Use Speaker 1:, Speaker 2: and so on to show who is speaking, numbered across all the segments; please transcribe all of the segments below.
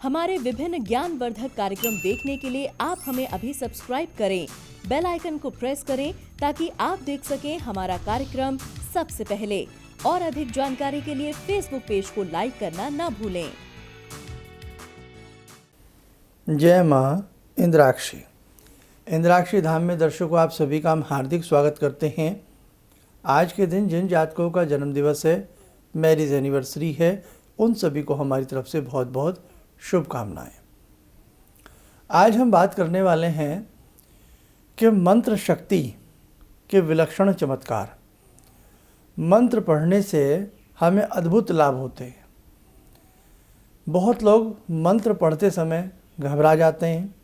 Speaker 1: हमारे विभिन्न ज्ञानवर्धक कार्यक्रम देखने के लिए आप हमें अभी सब्सक्राइब करें, बेल आइकन को प्रेस करें ताकि आप देख सकें हमारा कार्यक्रम सबसे पहले। और अधिक जानकारी के लिए फेसबुक पेज को लाइक करना ना भूलें।
Speaker 2: जय माँ इंद्राक्षी। इंद्राक्षी धाम में दर्शकों आप सभी का हम हार्दिक स्वागत करते हैं। आज के दिन जिन जातकों का जन्म दिवस है, मैरिज एनिवर्सरी है, उन सभी को हमारी तरफ से बहुत बहुत शुभकामनाएं। आज हम बात करने वाले हैं कि मंत्र शक्ति के विलक्षण चमत्कार। मंत्र पढ़ने से हमें अद्भुत लाभ होते हैं। बहुत लोग मंत्र पढ़ते समय घबरा जाते हैं,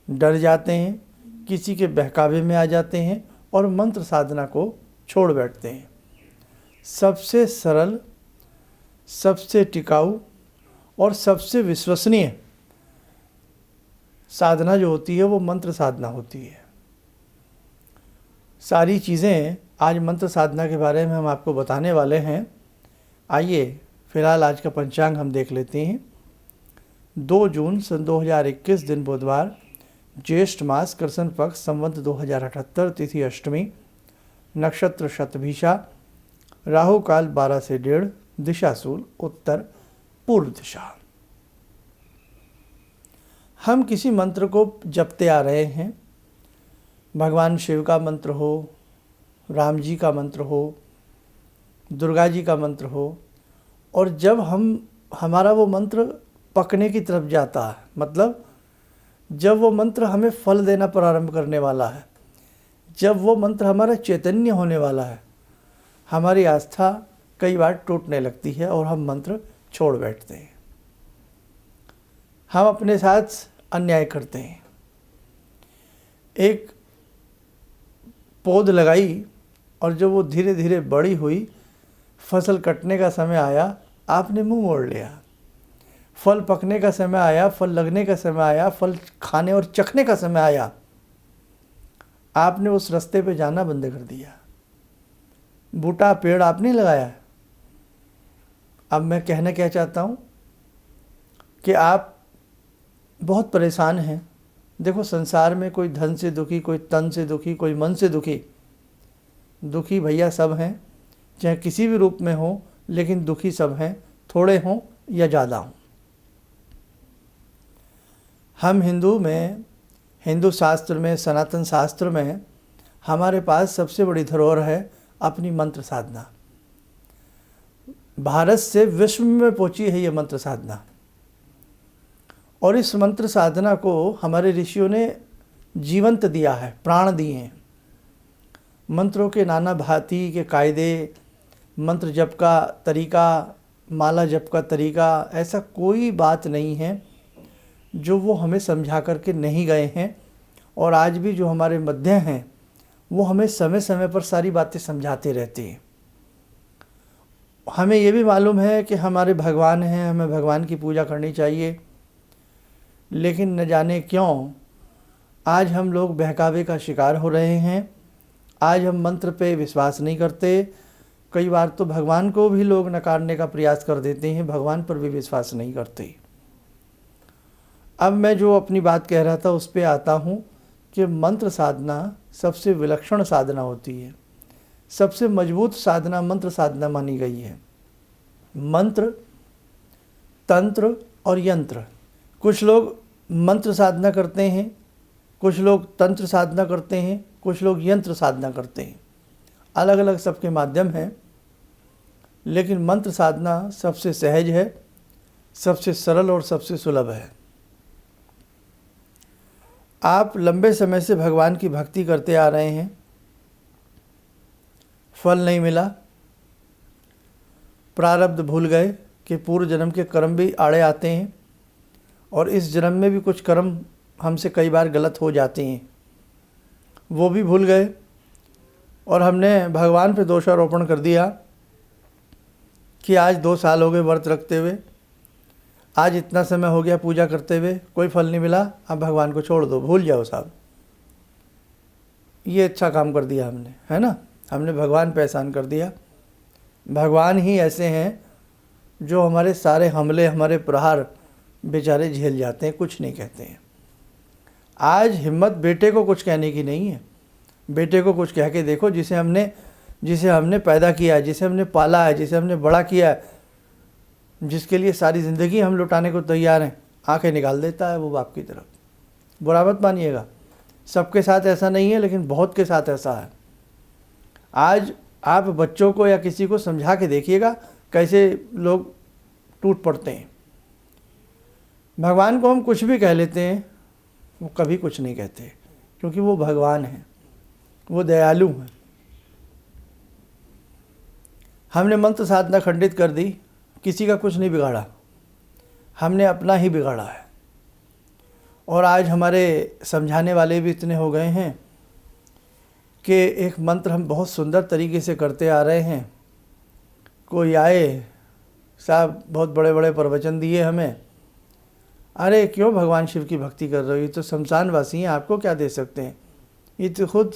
Speaker 2: डर जाते हैं, किसी के बहकावे में आ जाते हैं और मंत्र साधना को छोड़ बैठते हैं। सबसे सरल, सबसे टिकाऊ और सबसे विश्वसनीय साधना जो होती है वो मंत्र साधना होती है। सारी चीज़ें आज मंत्र साधना के बारे में हम आपको बताने वाले हैं। आइए फिलहाल आज का पंचांग हम देख लेते हैं। 2 जून सन 2021 दिन बुधवार, ज्येष्ठ मास, कृष्ण पक्ष, संवत 2078, तिथि अष्टमी, नक्षत्र शतभिषा, राहु काल 12 से 1:30, दिशा शूल उत्तर पूर्व दिशा। हम किसी मंत्र को जपते आ रहे हैं। भगवान शिव का मंत्र हो, राम जी का मंत्र हो, दुर्गा जी का मंत्र हो, और जब हमारा वो मंत्र पकने की तरफ जाता है, मतलब जब वो मंत्र हमें फल देना प्रारंभ करने वाला है, जब वो मंत्र हमारा चैतन्य होने वाला है, हमारी आस्था कई बार टूटने लगती है और हम मंत्र छोड़ बैठते हैं। हम अपने साथ अन्याय करते हैं। एक पौध लगाई और जब वो धीरे धीरे बड़ी हुई, फसल कटने का समय आया, आपने मुंह मोड़ लिया। फल पकने का समय आया, फल लगने का समय आया, फल खाने और चखने का समय आया, आपने उस रास्ते पे जाना बंद कर दिया। बूटा पेड़ आपने लगाया। अब मैं कहना क्या चाहता हूँ कि आप बहुत परेशान हैं। देखो, संसार में कोई धन से दुखी, कोई तन से दुखी, कोई मन से दुखी। दुखी भैया सब हैं, चाहे किसी भी रूप में हो, लेकिन दुखी सब हैं, थोड़े हों या ज़्यादा हों। हम हिंदू शास्त्र में, सनातन शास्त्र में हमारे पास सबसे बड़ी धरोहर है अपनी मंत्र साधना। भारत से विश्व में पहुंची है ये मंत्र साधना, और इस मंत्र साधना को हमारे ऋषियों ने जीवंत दिया है, प्राण दिए हैं। मंत्रों के नाना भांति के कायदे, मंत्र जप का तरीका, माला जप का तरीका, ऐसा कोई बात नहीं है जो वो हमें समझा करके नहीं गए हैं। और आज भी जो हमारे मध्य हैं वो हमें समय समय पर सारी बातें समझाते रहते हैं। हमें ये भी मालूम है कि हमारे भगवान हैं, हमें भगवान की पूजा करनी चाहिए, लेकिन न जाने क्यों आज हम लोग बहकावे का शिकार हो रहे हैं। आज हम मंत्र पे विश्वास नहीं करते। कई बार तो भगवान को भी लोग नकारने का प्रयास कर देते हैं, भगवान पर भी विश्वास नहीं करते। अब मैं जो अपनी बात कह रहा था उस पे आता हूँ कि मंत्र साधना सबसे विलक्षण साधना होती है। सबसे मजबूत साधना मंत्र साधना मानी गई है। मंत्र, तंत्र और यंत्र। कुछ लोग मंत्र साधना करते हैं, कुछ लोग तंत्र साधना करते हैं, कुछ लोग यंत्र साधना करते हैं। अलग अलग सबके माध्यम हैं, लेकिन मंत्र साधना सबसे सहज है, सबसे सरल और सबसे सुलभ है। आप लंबे समय से भगवान की भक्ति करते आ रहे हैं, फल नहीं मिला, प्रारब्ध भूल गए कि पूर्व जन्म के कर्म भी आड़े आते हैं, और इस जन्म में भी कुछ कर्म हमसे कई बार गलत हो जाते हैं, वो भी भूल गए, और हमने भगवान पे दोषारोपण कर दिया कि आज 2 साल हो गए व्रत रखते हुए, आज इतना समय हो गया पूजा करते हुए, कोई फल नहीं मिला, अब भगवान को छोड़ दो, भूल जाओ साहब। ये अच्छा काम कर दिया हमने, है ना, हमने भगवान पे एहसान कर दिया। भगवान ही ऐसे हैं जो हमारे सारे हमले, हमारे प्रहार बेचारे झेल जाते हैं, कुछ नहीं कहते हैं। आज हिम्मत बेटे को कुछ कहने की नहीं है। बेटे को कुछ कह के देखो, जिसे हमने पैदा किया है, जिसे हमने पाला है, जिसे हमने बड़ा किया है, जिसके लिए सारी ज़िंदगी हम लुटाने को तैयार हैं, आंखें निकाल देता है वो बाप की तरफ। बुरा मत मानिएगा, सबके साथ ऐसा नहीं है, लेकिन बहुत के साथ ऐसा है। आज आप बच्चों को या किसी को समझा के देखिएगा कैसे लोग टूट पड़ते हैं। भगवान को हम कुछ भी कह लेते हैं, वो कभी कुछ नहीं कहते, क्योंकि वो भगवान हैं, वो दयालु हैं। हमने मंत्र साधना खंडित कर दी, किसी का कुछ नहीं बिगाड़ा, हमने अपना ही बिगाड़ा है। और आज हमारे समझाने वाले भी इतने हो गए हैं कि एक मंत्र हम बहुत सुंदर तरीके से करते आ रहे हैं। कोई आए, साहब बहुत बड़े बड़े प्रवचन दिए हमें, अरे क्यों भगवान शिव की भक्ति कर रहे हो, ये तो शमशानवासी हैं, आपको क्या दे सकते हैं, ये तो खुद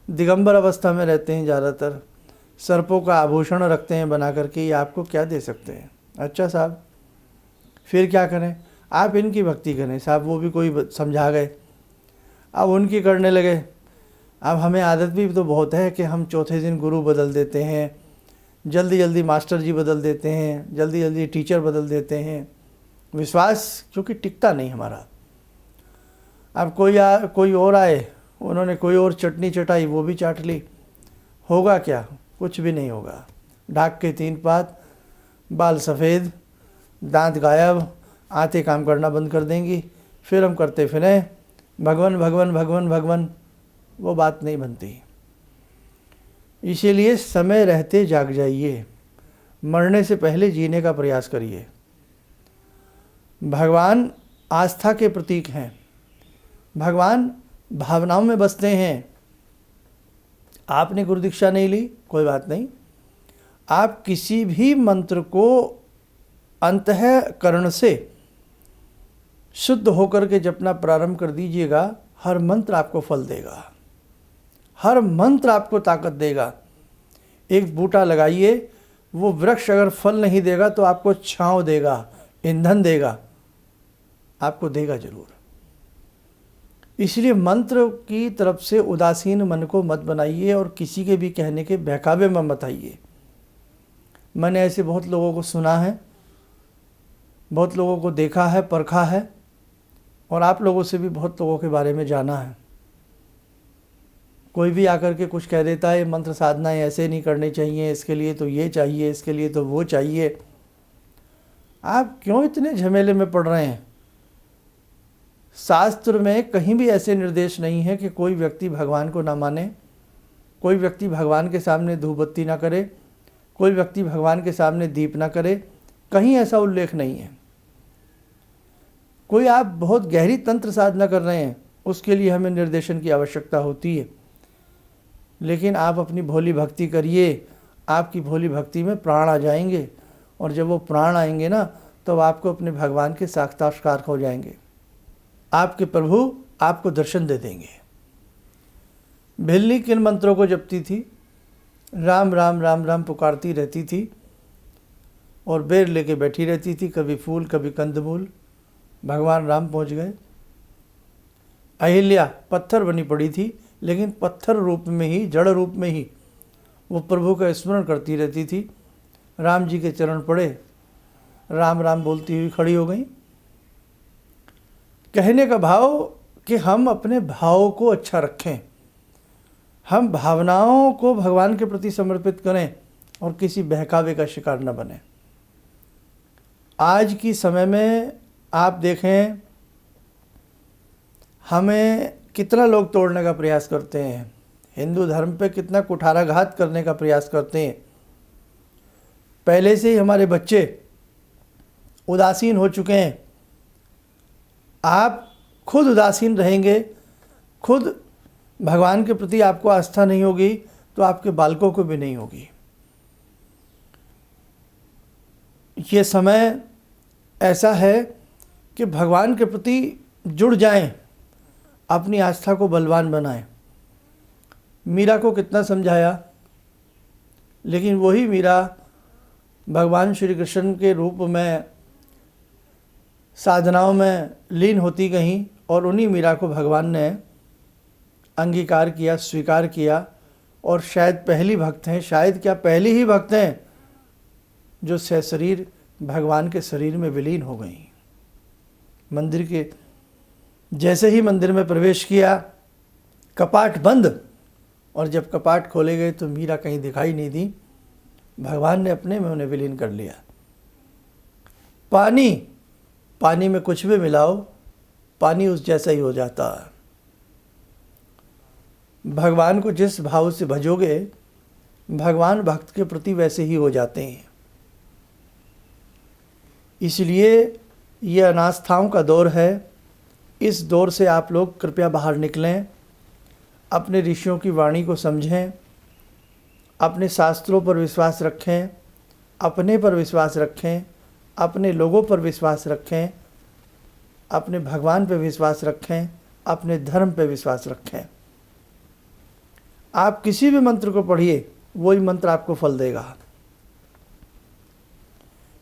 Speaker 2: दिगंबर अवस्था में रहते हैं, ज़्यादातर सर्पों का आभूषण रखते हैं बना करके, ये आपको क्या दे सकते हैं। अच्छा साहब, फिर क्या करें, आप इनकी भक्ति करें साहब। वो भी कोई समझा गए, अब उनकी करने लगे। अब हमें आदत भी तो बहुत है कि हम चौथे दिन गुरु बदल देते हैं, जल्दी जल्दी मास्टर जी बदल देते हैं, जल्दी जल्दी टीचर बदल देते हैं। विश्वास क्योंकि टिकता नहीं हमारा। अब कोई और आए, उन्होंने कोई और चटनी चटाई, वो भी चाट ली, होगा क्या, कुछ भी नहीं होगा। ढाक के 3 पात, बाल सफ़ेद, दांत गायब, आंतें काम करना बंद कर देंगी, फिर हम करते फिरें भगवान भगवान भगवान भगवान, वो बात नहीं बनती। इसीलिए समय रहते जाग जाइए, मरने से पहले जीने का प्रयास करिए। भगवान आस्था के प्रतीक हैं, भगवान भावनाओं में बसते हैं। आपने गुरु दीक्षा नहीं ली, कोई बात नहीं, आप किसी भी मंत्र को अंतःकरण से शुद्ध होकर के जपना प्रारंभ कर दीजिएगा, हर मंत्र आपको फल देगा, हर मंत्र आपको ताकत देगा। एक बूटा लगाइए, वो वृक्ष अगर फल नहीं देगा तो आपको छांव देगा, ईंधन देगा, आपको देगा जरूर। इसलिए मंत्र की तरफ से उदासीन मन को मत बनाइए और किसी के भी कहने के बहकावे में मत आइए। मैंने ऐसे बहुत लोगों को सुना है, बहुत लोगों को देखा है, परखा है, और आप लोगों से भी बहुत लोगों के बारे में जाना है। कोई भी आकर के कुछ कह देता है, मंत्र साधनाएं ऐसे नहीं करनी चाहिए, इसके लिए तो ये चाहिए, इसके लिए तो वो चाहिए। आप क्यों इतने झमेले में पड़ रहे हैं? शास्त्र में कहीं भी ऐसे निर्देश नहीं है कि कोई व्यक्ति भगवान को ना माने, कोई व्यक्ति भगवान के सामने धूप बत्ती ना करे, कोई व्यक्ति भगवान के सामने दीप ना करे, कहीं ऐसा उल्लेख नहीं है। कोई आप बहुत गहरी तंत्र साधना कर रहे हैं, उसके लिए हमें निर्देशन की आवश्यकता होती है, लेकिन आप अपनी भोली भक्ति करिए, आपकी भोली भक्ति में प्राण आ जाएंगे, और जब वो प्राण आएंगे ना, तो आपको अपने भगवान के साक्षात्कार हो जाएंगे, आपके प्रभु आपको दर्शन दे देंगे। भिल्ली किन मंत्रों को जपती थी? राम राम राम राम पुकारती रहती थी और बेर लेके बैठी रहती थी, कभी फूल कभी कंदमूल। भगवान राम पहुंच गए। अहिल्या पत्थर बनी पड़ी थी, लेकिन पत्थर रूप में ही, जड़ रूप में ही वो प्रभु का स्मरण करती रहती थी। राम जी के चरण पड़े, राम राम बोलती हुई खड़ी हो गई। कहने का भाव कि हम अपने भाव को अच्छा रखें, हम भावनाओं को भगवान के प्रति समर्पित करें और किसी बहकावे का शिकार न बने। आज की समय में आप देखें, हमें कितना लोग तोड़ने का प्रयास करते हैं, हिंदू धर्म पे कितना कुठाराघात करने का प्रयास करते हैं। पहले से ही हमारे बच्चे उदासीन हो चुके हैं। आप खुद उदासीन रहेंगे, खुद भगवान के प्रति आपको आस्था नहीं होगी, तो आपके बालकों को भी नहीं होगी। ये समय ऐसा है कि भगवान के प्रति जुड़ जाएं, अपनी आस्था को बलवान बनाएं। मीरा को कितना समझाया, लेकिन वही मीरा भगवान श्री कृष्ण के रूप में साधनाओं में लीन होती गई और उन्हीं मीरा को भगवान ने अंगीकार किया, स्वीकार किया और शायद पहली भक्त हैं, शायद क्या पहली ही भक्त हैं जो सशरीर भगवान के शरीर में विलीन हो गई। मंदिर के जैसे ही मंदिर में प्रवेश किया, कपाट बंद, और जब कपाट खोले गए तो मीरा कहीं दिखाई नहीं दी। भगवान ने अपने में उन्हें विलीन कर लिया। पानी में कुछ भी मिलाओ, पानी उस जैसा ही हो जाता है। भगवान को जिस भाव से भजोगे, भगवान भक्त के प्रति वैसे ही हो जाते हैं। इसलिए ये अनास्थाओं का दौर है। इस दौर से आप लोग कृपया बाहर निकलें, अपने ऋषियों की वाणी को समझें, अपने शास्त्रों पर विश्वास रखें, अपने पर विश्वास रखें, अपने लोगों पर विश्वास रखें, अपने भगवान पर विश्वास रखें, अपने धर्म पर विश्वास रखें। आप किसी भी मंत्र को पढ़िए, वही मंत्र आपको फल देगा।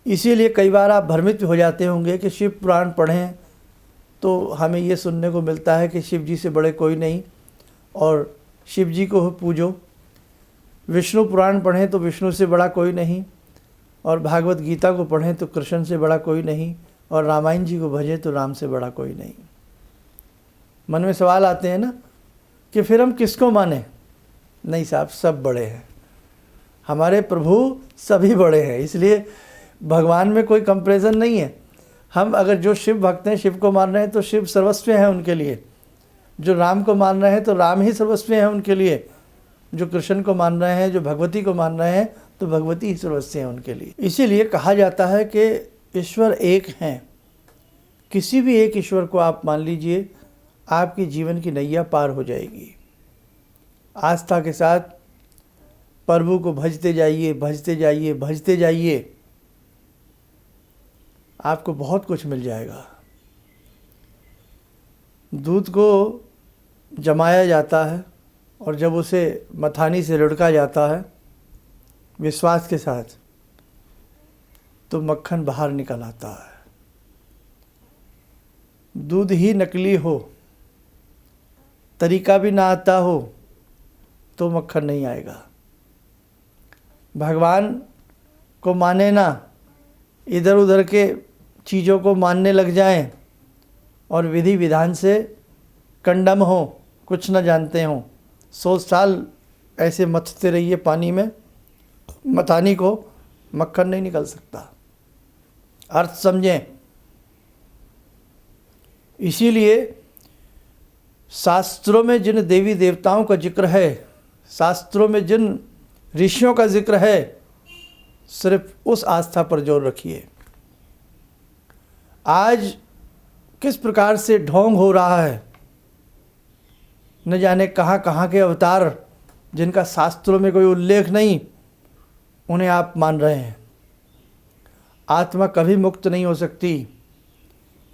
Speaker 2: इसीलिए कई बार आप भ्रमित हो जाते होंगे कि शिव पुराण पढ़ें तो हमें ये सुनने को मिलता है कि शिव जी से बड़े कोई नहीं और शिव जी को पूजो। विष्णु पुराण पढ़ें तो विष्णु से बड़ा कोई नहीं, और भागवत गीता को पढ़ें तो कृष्ण से बड़ा कोई नहीं, और रामायण जी को भजें तो राम से बड़ा कोई नहीं। मन में सवाल आते हैं ना कि फिर हम किसको माने? नहीं साहब, सब बड़े हैं, हमारे प्रभु सभी बड़े हैं। इसलिए भगवान में कोई कंपैरिजन नहीं है। हम अगर जो शिव भक्त हैं, शिव को मान रहे हैं तो शिव सर्वस्व हैं उनके लिए। जो राम को मान रहे हैं तो राम ही सर्वस्व हैं उनके लिए। जो कृष्ण को मान रहे हैं, जो भगवती को मान रहे हैं तो भगवती ही सर्वस्व हैं उनके लिए। इसीलिए कहा जाता है कि ईश्वर एक हैं। किसी भी एक ईश्वर को आप मान लीजिए, आपकी जीवन की नैया पार हो जाएगी। आस्था के साथ प्रभु को भजते जाइए, भजते जाइए, भजते जाइए, आपको बहुत कुछ मिल जाएगा। दूध को जमाया जाता है और जब उसे मथानी से लुढ़का जाता है विश्वास के साथ, तो मक्खन बाहर निकल आता है। दूध ही नकली हो, तरीका भी ना आता हो, तो मक्खन नहीं आएगा। भगवान को माने ना, इधर उधर के चीज़ों को मानने लग जाएं और विधि विधान से कंडम हो, कुछ न जानते हों। 100 साल ऐसे मथते रहिए पानी में, मथानी को, मक्खन नहीं निकल सकता। अर्थ समझें। इसीलिए शास्त्रों में जिन देवी देवताओं का जिक्र है, शास्त्रों में जिन ऋषियों का जिक्र है, सिर्फ उस आस्था पर जोर रखिए। आज किस प्रकार से ढोंग हो रहा है, न जाने कहाँ कहाँ के अवतार जिनका शास्त्रों में कोई उल्लेख नहीं, उन्हें आप मान रहे हैं। आत्मा कभी मुक्त नहीं हो सकती।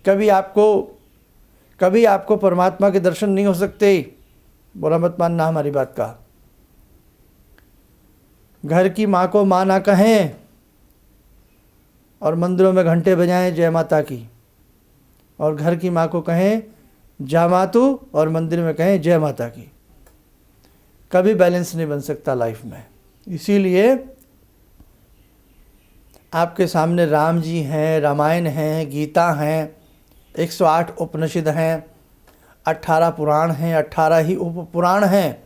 Speaker 2: कभी आपको परमात्मा के दर्शन नहीं हो सकते। बुरा मत मानना हमारी बात का। घर की माँ को माँ ना कहें और मंदिरों में घंटे बजाएं जय माता की, और घर की माँ को कहें जा मातू और मंदिर में कहें जय माता की। कभी बैलेंस नहीं बन सकता लाइफ में। इसीलिए आपके सामने राम जी हैं, रामायण हैं, गीता हैं, 108 उपनिषद हैं, 18 पुराण हैं, 18 ही उप पुराण हैं।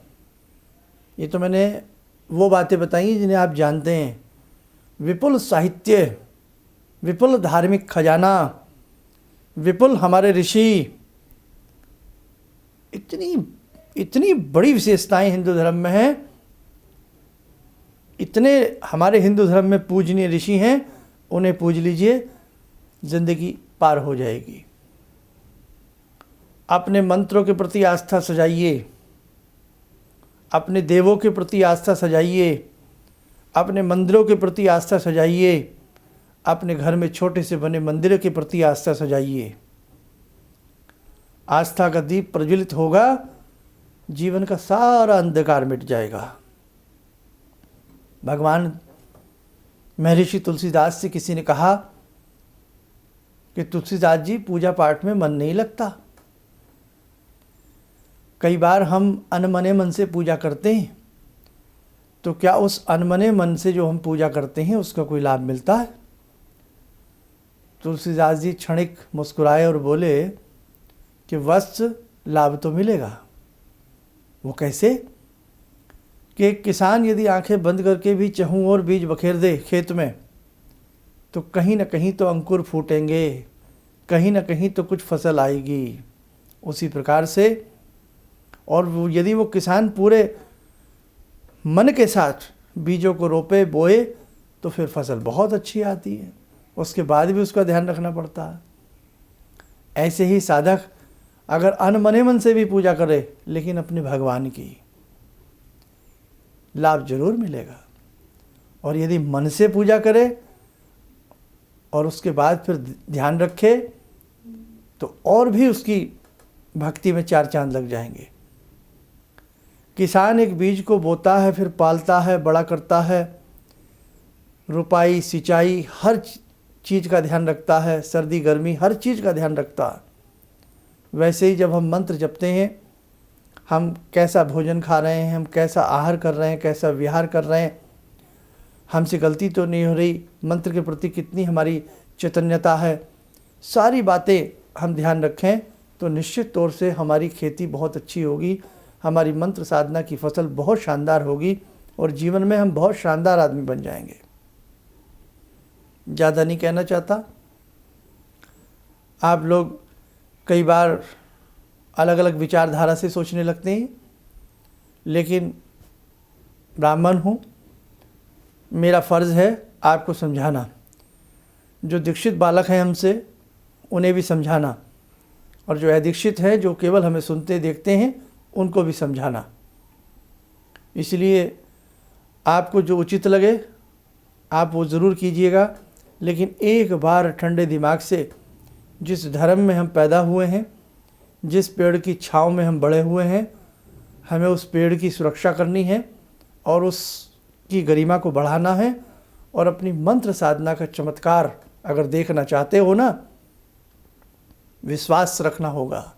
Speaker 2: ये तो मैंने वो बातें बताई जिन्हें आप जानते हैं। विपुल साहित्य, विपुल धार्मिक खजाना, विपुल हमारे ऋषि, इतनी बड़ी विशेषताएं हिंदू धर्म में हैं। इतने हमारे हिंदू धर्म में पूजनीय ऋषि हैं, उन्हें पूज लीजिए, जिंदगी पार हो जाएगी। अपने मंत्रों के प्रति आस्था सजाइए, अपने देवों के प्रति आस्था सजाइए, अपने मंदिरों के प्रति आस्था सजाइए, अपने घर में छोटे से बने मंदिर के प्रति आस्था सजाइए। आस्था का दीप प्रज्वलित होगा जीवन का सारा अंधकार मिट जाएगा। भगवान महर्षि तुलसीदास से किसी ने कहा कि तुलसीदास जी, पूजा पाठ में मन नहीं लगता। कई बार हम अनमने मन से पूजा करते हैं, तो क्या उस अनमने मन से जो हम पूजा करते हैं उसका कोई लाभ मिलता है? तुलसीदास जी क्षणिक मुस्कुराए और बोले कि वत्स, लाभ तो मिलेगा। वो कैसे? कि एक किसान यदि आंखें बंद करके भी चहूँ और बीज बखेर दे खेत में, तो कहीं ना कहीं तो अंकुर फूटेंगे, कहीं ना कहीं तो कुछ फसल आएगी। उसी प्रकार से, और यदि वो किसान पूरे मन के साथ बीजों को रोपे बोए, तो फिर फसल बहुत अच्छी आती है। उसके बाद भी उसका ध्यान रखना पड़ता है। ऐसे ही साधक अगर अनमने मन से भी पूजा करे, लेकिन अपने भगवान की, लाभ जरूर मिलेगा। और यदि मन से पूजा करे और उसके बाद फिर ध्यान रखे, तो और भी उसकी भक्ति में चार चांद लग जाएंगे। किसान एक बीज को बोता है, फिर पालता है, बड़ा करता है, रुपाई सिंचाई हर चीज़ का ध्यान रखता है, सर्दी गर्मी हर चीज़ का ध्यान रखता है। वैसे ही जब हम मंत्र जपते हैं, हम कैसा भोजन खा रहे हैं, हम कैसा आहार कर रहे हैं, कैसा विहार कर रहे हैं, हमसे गलती तो नहीं हो रही, मंत्र के प्रति कितनी हमारी चैतन्यता है, सारी बातें हम ध्यान रखें तो निश्चित तौर से हमारी खेती बहुत अच्छी होगी, हमारी मंत्र साधना की फसल बहुत शानदार होगी और जीवन में हम बहुत शानदार आदमी बन जाएंगे। ज़्यादा नहीं कहना चाहता। आप लोग कई बार अलग अलग विचारधारा से सोचने लगते हैं, लेकिन ब्राह्मण हूँ, मेरा फ़र्ज़ है आपको समझाना। जो दीक्षित बालक हैं हमसे, उन्हें भी समझाना, और जो अदीक्षित हैं, जो केवल हमें सुनते देखते हैं, उनको भी समझाना। इसलिए आपको जो उचित लगे आप वो ज़रूर कीजिएगा, लेकिन एक बार ठंडे दिमाग से, जिस धर्म में हम पैदा हुए हैं, जिस पेड़ की छाँव में हम बड़े हुए हैं, हमें उस पेड़ की सुरक्षा करनी है और उसकी गरिमा को बढ़ाना है। और अपनी मंत्र साधना का चमत्कार अगर देखना चाहते हो ना, विश्वास रखना होगा।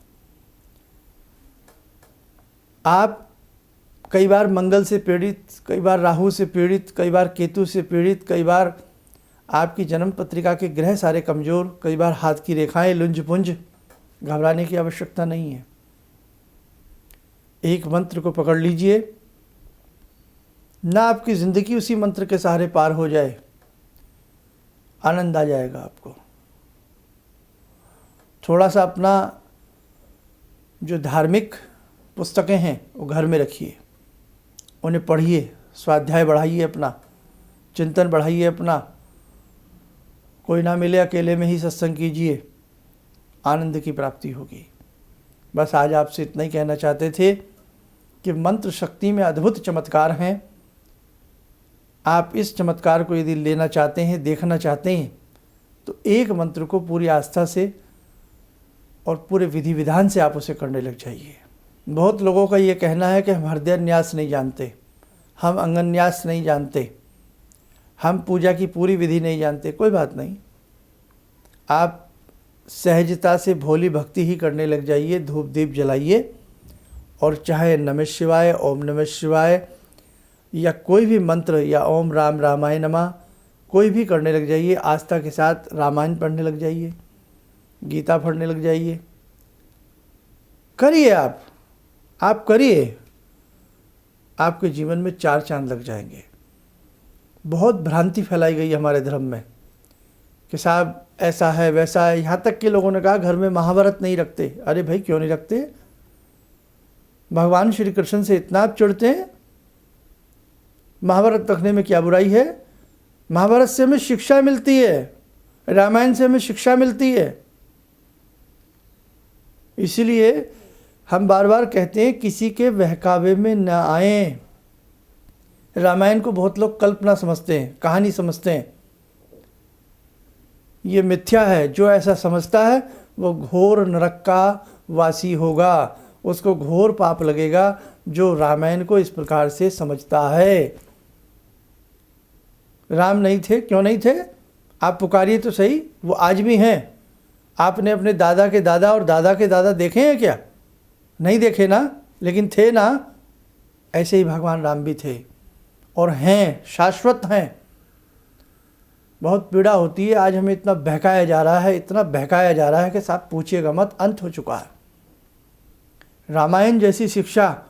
Speaker 2: आप कई बार मंगल से पीड़ित, कई बार राहु से पीड़ित, कई बार केतु से पीड़ित, कई बार आपकी जन्म पत्रिका के ग्रह सारे कमज़ोर, कई बार हाथ की रेखाएं लुंज पुंज। घबराने की आवश्यकता नहीं है। एक मंत्र को पकड़ लीजिए, ना आपकी ज़िंदगी उसी मंत्र के सहारे पार हो जाए, आनंद आ जाएगा आपको। थोड़ा सा अपना जो धार्मिक पुस्तकें हैं वो घर में रखिए, उन्हें पढ़िए, स्वाध्याय बढ़ाइए, अपना चिंतन बढ़ाइए अपना। कोई ना मिले, अकेले में ही सत्संग कीजिए, आनंद की प्राप्ति होगी। बस आज आपसे इतना ही कहना चाहते थे कि मंत्र शक्ति में अद्भुत चमत्कार हैं। आप इस चमत्कार को यदि लेना चाहते हैं, देखना चाहते हैं, तो एक मंत्र को पूरी आस्था से और पूरे विधि विधान से आप उसे करने लग जाइए। बहुत लोगों का ये कहना है कि हम हृदय न्यास नहीं जानते, हम अंगन्यास नहीं जानते, हम पूजा की पूरी विधि नहीं जानते। कोई बात नहीं, आप सहजता से भोली भक्ति ही करने लग जाइए, धूप दीप जलाइए, और चाहे नमः शिवाय, ओम नमः शिवाय, या कोई भी मंत्र, या ओम राम रामाय नमः, कोई भी करने लग जाइए। आस्था के साथ रामायण पढ़ने लग जाइए, गीता पढ़ने लग जाइए। करिए, आप करिए, आपके जीवन में चार चांद लग जाएंगे। बहुत भ्रांति फैलाई गई हमारे धर्म में कि साहब ऐसा है वैसा है। यहाँ तक के लोगों ने कहा घर में महाभारत नहीं रखते। अरे भाई, क्यों नहीं रखते? भगवान श्री कृष्ण से इतना आप चिढ़ते हैं, महाभारत रखने में क्या बुराई है? महाभारत से हमें शिक्षा मिलती है, रामायण से हमें शिक्षा मिलती है। इसलिए हम बार बार कहते हैं किसी के बहकावे में न आए। रामायण को बहुत लोग कल्पना समझते हैं, कहानी समझते हैं। ये मिथ्या है। जो ऐसा समझता है वो घोर नरक का वासी होगा, उसको घोर पाप लगेगा जो रामायण को इस प्रकार से समझता है। राम नहीं थे, क्यों नहीं थे? आप पुकारिए तो सही, वो आज भी हैं। आपने अपने दादा के दादा और दादा के दादा देखे हैं क्या? नहीं देखे ना, लेकिन थे ना। ऐसे ही भगवान राम भी थे और हैं, शाश्वत हैं। बहुत पीड़ा होती है, आज हमें इतना बहकाया जा रहा है, इतना बहकाया जा रहा है कि साहब पूछिएगा मत, अंत हो चुका है। रामायण जैसी शिक्षा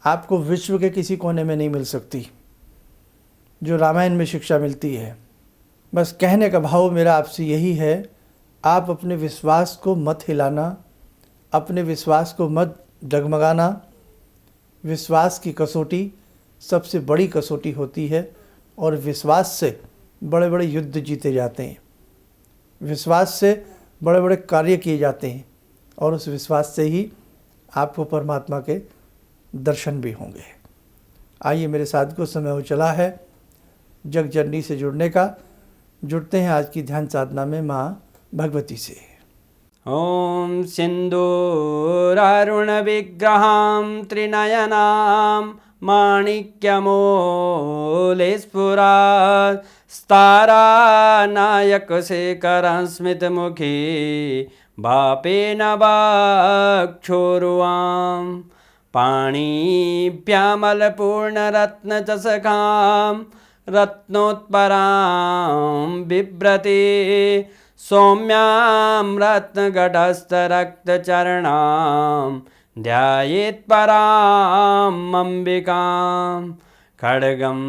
Speaker 2: आपको विश्व के किसी कोने में नहीं मिल सकती जो रामायण में शिक्षा मिलती है। बस कहने का भाव मेरा आपसे यही है, आप अपने विश्वास को मत हिलाना, अपने विश्वास को मत डगमगाना। विश्वास की कसौटी सबसे बड़ी कसौटी होती है और विश्वास से बड़े बड़े युद्ध जीते जाते हैं, विश्वास से बड़े बड़े कार्य किए जाते हैं और उस विश्वास से ही आपको परमात्मा के दर्शन भी होंगे। आइए मेरे साथ को समय हो चला है जग जननी से जुड़ने का। जुड़ते हैं आज की ध्यान साधना में माँ भगवती से।
Speaker 3: ॐ सिन्दूरारुणविग्रहां त्रिनयनां माणिक्यमूलस्फुरात् स्तारानायकशेखरं स्मितमुखी बापेन वक्षोरुवां पाणिभ्यामलपूर्णरत्नचषकां रत्नोत्परां बिभ्रति सौम्यां रत्नगटस्थरक्तचरणां ध्यायेत्पराम् अम्बिकां खड्गं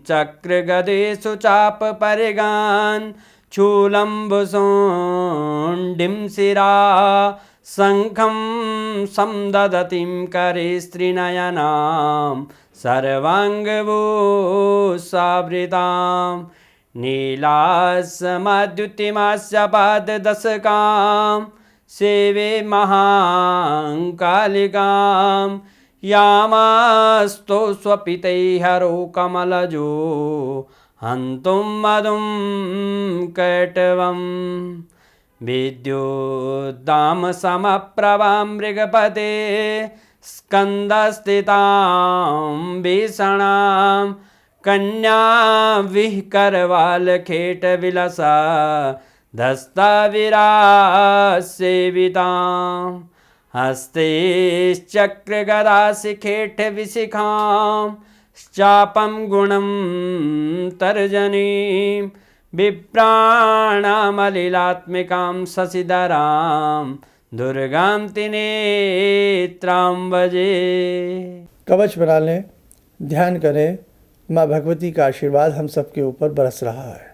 Speaker 3: चक्रगदेषु चापपरिगान् शूलम्बुशुण्डिं शिरा शङ्खं संदधतीं करे स्त्रीनयनां सर्वाङ्गभूषावृतां नीलासमद्युतिमास्य पाददशकां सेवे महाकालिकां यामास्तो स्वपितैहरो कमलजो हन्तुं मधुं कैटवं विद्युद्दामसमप्रभां मृगपते स्कन्दस्थितां भीषणां कन्या विहकरवालखेटविलसा धस्ताविरासेवितां हस्तैश्चक्रगदाशिखेटविशिखां चापं गुणं तर्जनीं बिभ्राणामलिलात्मिकां शशिधरां दुर्गां त्रिनेत्रां भजे।
Speaker 2: कवच बना लें, ध्यान करें, माँ भगवती का आशीर्वाद हम सबके ऊपर बरस रहा है।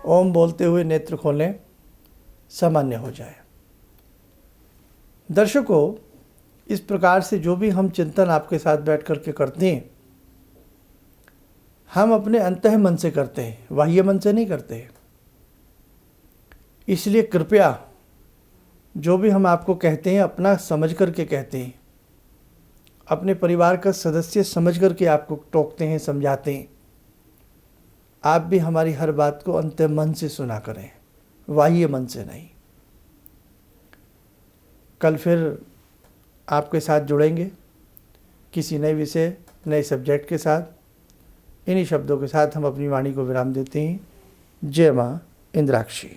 Speaker 2: ओम बोलते हुए नेत्र खोलें, सामान्य हो जाए। दर्शकों, इस प्रकार से जो भी हम चिंतन आपके साथ बैठ कर के करते हैं, हम अपने अंतः मन से करते हैं, बाह्य मन से नहीं करते। इसलिए कृपया जो भी हम आपको कहते हैं अपना समझ कर के कहते हैं, अपने परिवार का सदस्य समझ कर के आपको टोकते हैं, समझाते हैं। आप भी हमारी हर बात को अंतः मन से सुना करें, बाह्य मन से नहीं। कल फिर आपके साथ जुड़ेंगे किसी नए विषय, नए सब्जेक्ट के साथ। इन्हीं शब्दों के साथ हम अपनी वाणी को विराम देते हैं। जय माँ इंद्राक्षी।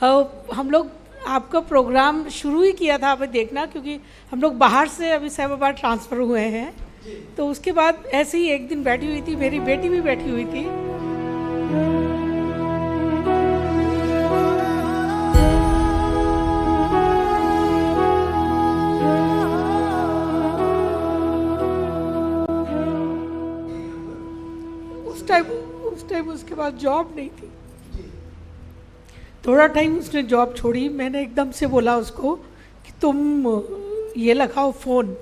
Speaker 4: हम लोग आपका प्रोग्राम शुरू ही किया था, अभी देखना, क्योंकि हम लोग बाहर से अभी साहिबाबाद ट्रांसफ़र हुए हैं, तो उसके बाद ऐसे ही एक दिन बैठी हुई थी, मेरी बेटी भी बैठी हुई थी। उस टाइम उसके पास जॉब नहीं थी। थोड़ा टाइम उसने जॉब छोड़ी, मैंने एकदम से बोला उसको कि तुम ये लगाओ फ़ोन,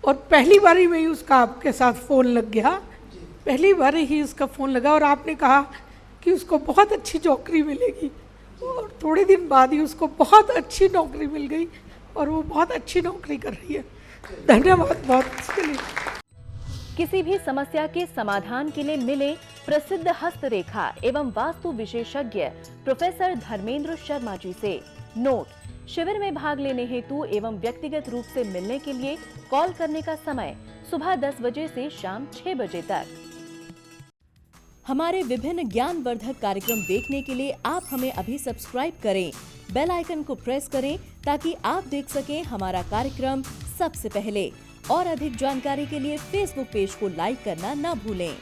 Speaker 4: और पहली बारी में ही उसका आपके साथ फ़ोन लग गया। पहली बार ही उसका फ़ोन लगा और आपने कहा कि उसको बहुत अच्छी नौकरी मिलेगी। और थोड़े दिन बाद ही उसको बहुत अच्छी नौकरी मिल गई और वो बहुत अच्छी नौकरी कर रही है। धन्यवाद बहुत इसके लिए।
Speaker 1: किसी भी समस्या के समाधान के लिए मिले प्रसिद्ध हस्तरेखा एवं वास्तु विशेषज्ञ प्रोफेसर धर्मेंद्र शर्मा जी से। नोट: शिविर में भाग लेने हेतु एवं व्यक्तिगत रूप से मिलने के लिए कॉल करने का समय सुबह 10 बजे से शाम 6 बजे तक। हमारे विभिन्न ज्ञानवर्धक कार्यक्रम देखने के लिए आप हमें अभी सब्सक्राइब करें, बेल आइकन को प्रेस करें ताकि आप देख सकें हमारा कार्यक्रम सबसे पहले। और अधिक जानकारी के लिए फेसबुक पेज को लाइक करना न भूलें।